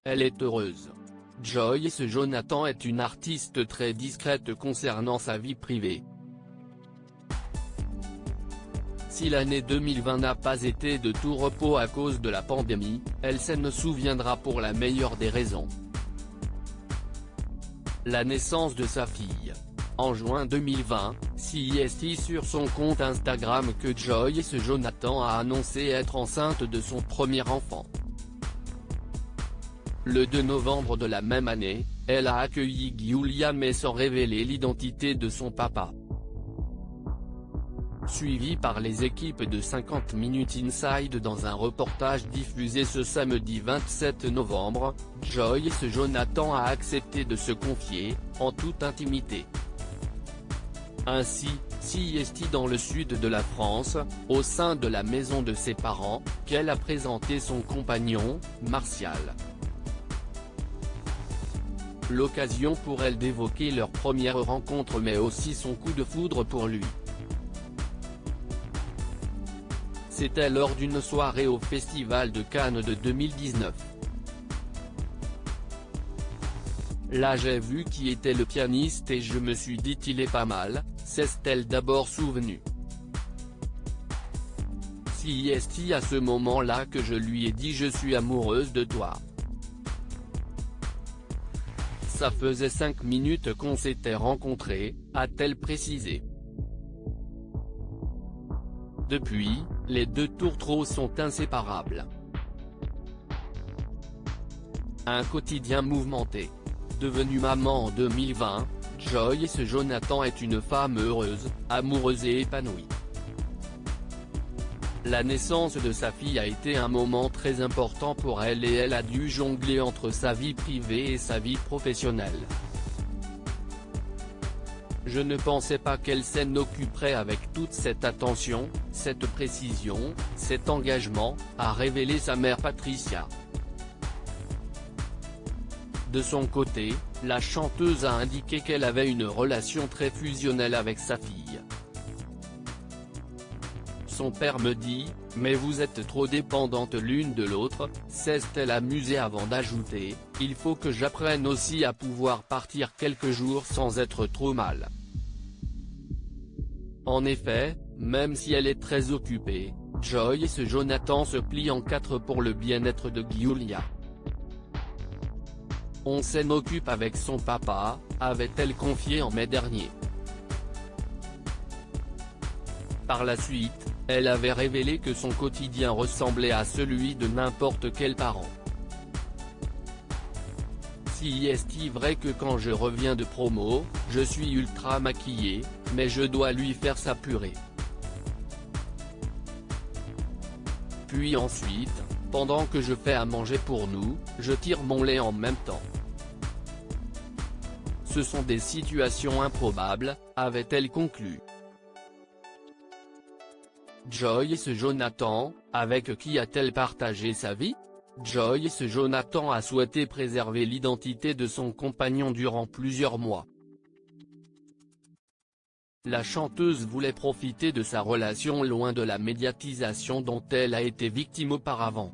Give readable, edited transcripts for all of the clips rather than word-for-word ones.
elle est heureuse. Joyce Jonathan est une artiste très discrète concernant sa vie privée. Si l'année 2020 n'a pas été de tout repos à cause de la pandémie, elle s'en souviendra pour la meilleure des raisons. La naissance de sa fille. En juin 2020, CIST sur son compte Instagram que Joyce Jonathan a annoncé être enceinte de son premier enfant. Le 2 novembre de la même année, elle a accueilli Giulia mais sans révéler l'identité de son papa. Suivi par les équipes de 50 Minutes Inside dans un reportage diffusé ce samedi 27 novembre, Joyce Jonathan a accepté de se confier, en toute intimité. Ainsi, CIST dans le sud de la France, au sein de la maison de ses parents, qu'elle a présenté son compagnon, Martial. L'occasion pour elle d'évoquer leur première rencontre mais aussi son coup de foudre pour lui. C'était lors d'une soirée au Festival de Cannes de 2019. Là j'ai vu qui était le pianiste et je me suis dit il est pas mal, s'est-elle d'abord souvenue. CIST à ce moment-là que je lui ai dit je suis amoureuse de toi. Ça faisait 5 minutes qu'on s'était rencontrés, a-t-elle précisé. Depuis, les deux tourtereaux sont inséparables. Un quotidien mouvementé. Devenue maman en 2020, Joyce Jonathan est une femme heureuse, amoureuse et épanouie. La naissance de sa fille a été un moment très important pour elle et elle a dû jongler entre sa vie privée et sa vie professionnelle. Je ne pensais pas qu'elle s'en occuperait avec toute cette attention, cette précision, cet engagement, a révélé sa mère Patricia. De son côté, la chanteuse a indiqué qu'elle avait une relation très fusionnelle avec sa fille. Son père me dit, mais vous êtes trop dépendantes l'une de l'autre, s'est-elle amusée avant d'ajouter, il faut que j'apprenne aussi à pouvoir partir quelques jours sans être trop mal. En effet, même si elle est très occupée, Joyce Jonathan se plie en quatre pour le bien-être de Giulia. On s'en occupe avec son papa, avait-elle confié en mai dernier. Par la suite, elle avait révélé que son quotidien ressemblait à celui de n'importe quel parent. Si est-il vrai que quand je reviens de promo, je suis ultra maquillée, mais je dois lui faire sa purée. Puis ensuite, pendant que je fais à manger pour nous, je tire mon lait en même temps. Ce sont des situations improbables, avait-elle conclu. Joyce Jonathan, avec qui a-t-elle partagé sa vie? Joyce Jonathan a souhaité préserver l'identité de son compagnon durant plusieurs mois. La chanteuse voulait profiter de sa relation loin de la médiatisation dont elle a été victime auparavant.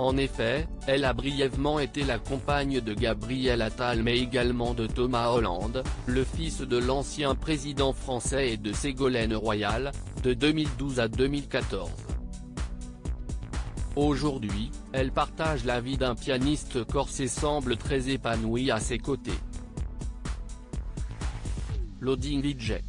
En effet, elle a brièvement été la compagne de Gabriel Attal mais également de Thomas Hollande, le fils de l'ancien président français et de Ségolène Royal, de 2012 à 2014. Aujourd'hui, elle partage la vie d'un pianiste corse et semble très épanouie à ses côtés. Loading DJ.